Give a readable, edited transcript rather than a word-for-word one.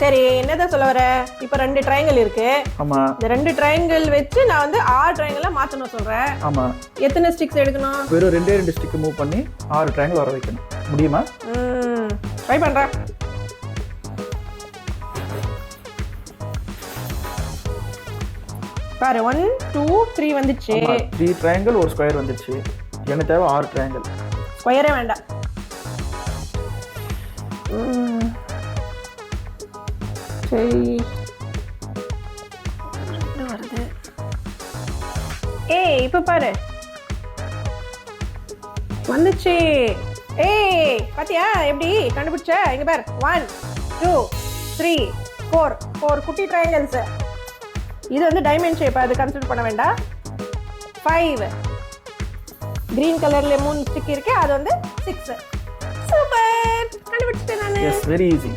சரி, என்னதான் சொல்ல வர? இப்போ 2 ட்ரையாங்கிள் இருக்கு. ஆமா. இந்த 2 ட்ரையாங்கிள் வச்சு நான் வந்து 6 ட்ரையாங்கிளா மாத்தணும் சொல்றேன். ஆமா. எத்தனை ஸ்டிக்ஸ் எடுக்கணும்? வெறும் 2 ஸ்டிக் மூவ் பண்ணி 6 ட்ரையாங்கிள் வர வைக்கணும். முடியுமா? ட்ரை பண்றேன். பாரு 1 2 3 வந்துச்சு. 3 ட்ரையாங்கிள் ஒரு ஸ்கொயர் வந்துச்சு. எனக்கு தேவை 6 ட்ரையாங்கிள். ஸ்கொயரே வேண்டாம். சரி, வருது. ஏய், இப்ப பாரு வந்துச்சு. ஏய், பாத்தியா எப்படி கண்டுபிடிச்ச? இங்க பாரு 1 2 3 4 குட்டி ட்ரையாங்கிள்ஸ். இது வந்து டைமண்ட் ஷேப், அது கன்சிடர் பண்ண வேண்டாம். 5 கிரீன் கலர்ல 3 ஸ்டிக் இருக்கு, அது வந்து 6. சூப்பர், கண்டுபிடிச்சிட்டேன் நானு. Yes, very easy.